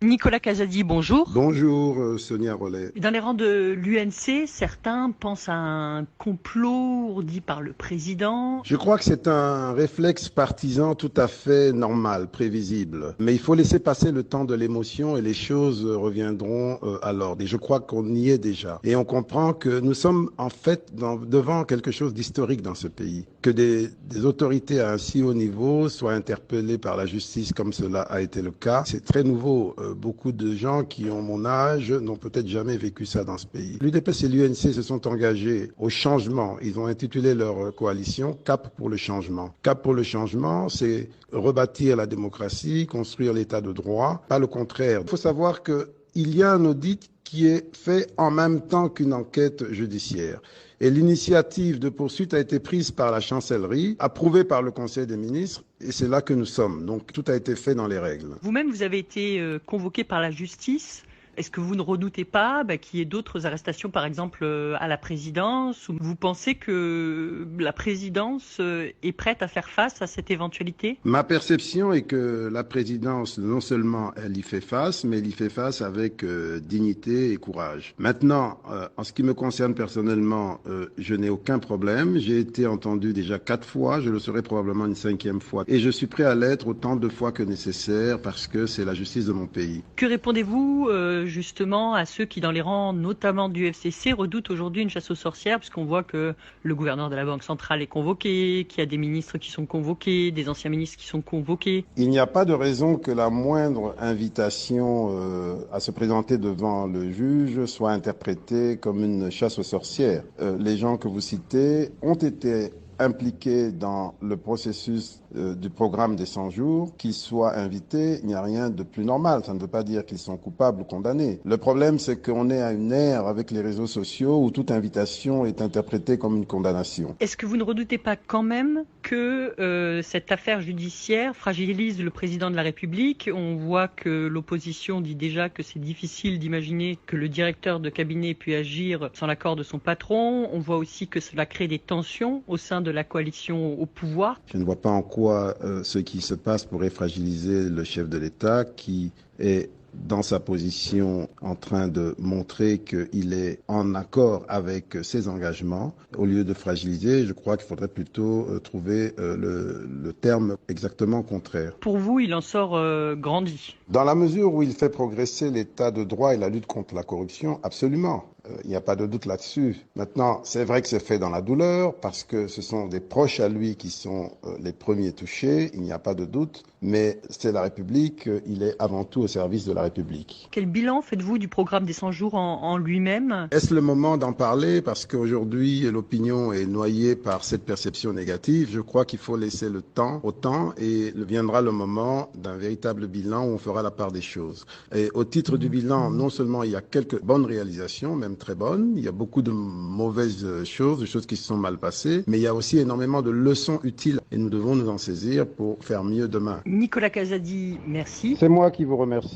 Nicolas Casadi, bonjour. Bonjour Sonia Rollet. Dans les rangs de l'UNC, certains pensent à un complot dit par le président. Je crois que c'est un réflexe partisan tout à fait normal, prévisible. Mais il faut laisser passer le temps de l'émotion et les choses reviendront à l'ordre. Et je crois qu'on y est déjà. Et on comprend que nous sommes en fait devant quelque chose d'historique dans ce pays. Que des autorités à un si haut niveau soient interpellées par la justice comme cela a été le cas, c'est très nouveau. Beaucoup de gens qui ont mon âge n'ont peut-être jamais vécu ça dans ce pays. L'UDPS et l'UNC se sont engagés au changement. Ils ont intitulé leur coalition Cap pour le changement. Cap pour le changement, c'est rebâtir la démocratie, construire l'état de droit, pas le contraire. Il faut savoir qu'il y a un audit qui est fait en même temps qu'une enquête judiciaire. Et l'initiative de poursuite a été prise par la chancellerie, approuvée par le Conseil des ministres, et c'est là que nous sommes. Donc tout a été fait dans les règles. Vous-même, vous avez été convoqué par la justice. Est-ce que vous ne redoutez pas qu'il y ait d'autres arrestations, par exemple à la présidence, ou vous pensez que la présidence est prête à faire face à cette éventualité? Ma perception est que la présidence, non seulement elle y fait face, mais elle y fait face avec dignité et courage. Maintenant, en ce qui me concerne personnellement, je n'ai aucun problème. J'ai été entendu déjà 4 fois, je le serai probablement une 5e fois. Et je suis prêt à l'être autant de fois que nécessaire parce que c'est la justice de mon pays. Que répondez-vous justement à ceux qui, dans les rangs notamment du FCC, redoutent aujourd'hui une chasse aux sorcières, puisqu'on voit que le gouverneur de la Banque centrale est convoqué, qu'il y a des ministres qui sont convoqués, des anciens ministres qui sont convoqués? Il n'y a pas de raison que la moindre invitation à se présenter devant le juge soit interprétée comme une chasse aux sorcières. Les gens que vous citez ont été impliqués dans le processus du programme des 100 jours, qu'ils soient invités, il n'y a rien de plus normal. Ça ne veut pas dire qu'ils sont coupables ou condamnés. Le problème, c'est qu'on est à une ère avec les réseaux sociaux où toute invitation est interprétée comme une condamnation. Est-ce que vous ne redoutez pas quand même que cette affaire judiciaire fragilise le président de la République? On voit que l'opposition dit déjà que c'est difficile d'imaginer que le directeur de cabinet puisse agir sans l'accord de son patron. On voit aussi que cela crée des tensions au sein de la coalition au pouvoir. Je ne vois pas en quoi ce qui se passe pourrait fragiliser le chef de l'État qui est dans sa position en train de montrer qu'il est en accord avec ses engagements. Au lieu de fragiliser, je crois qu'il faudrait plutôt trouver le terme exactement contraire. Pour vous, il en sort grandi? Dans la mesure où il fait progresser l'état de droit et la lutte contre la corruption, absolument. Il n'y a pas de doute là-dessus. Maintenant, c'est vrai que c'est fait dans la douleur parce que ce sont des proches à lui qui sont les premiers touchés, il n'y a pas de doute, mais c'est la République, il est avant tout au service de la République. Quel bilan faites-vous du programme des 100 jours en lui-même? Est-ce le moment d'en parler parce qu'aujourd'hui l'opinion est noyée par cette perception négative? Je crois qu'il faut laisser le temps au temps et viendra le moment d'un véritable bilan où on fera la part des choses. Et au titre du bilan, non seulement il y a quelques bonnes réalisations, même très bonnes, il y a beaucoup de mauvaises choses, de choses qui se sont mal passées, mais il y a aussi énormément de leçons utiles et nous devons nous en saisir pour faire mieux demain. Nicolas Casadi, merci. C'est moi qui vous remercie.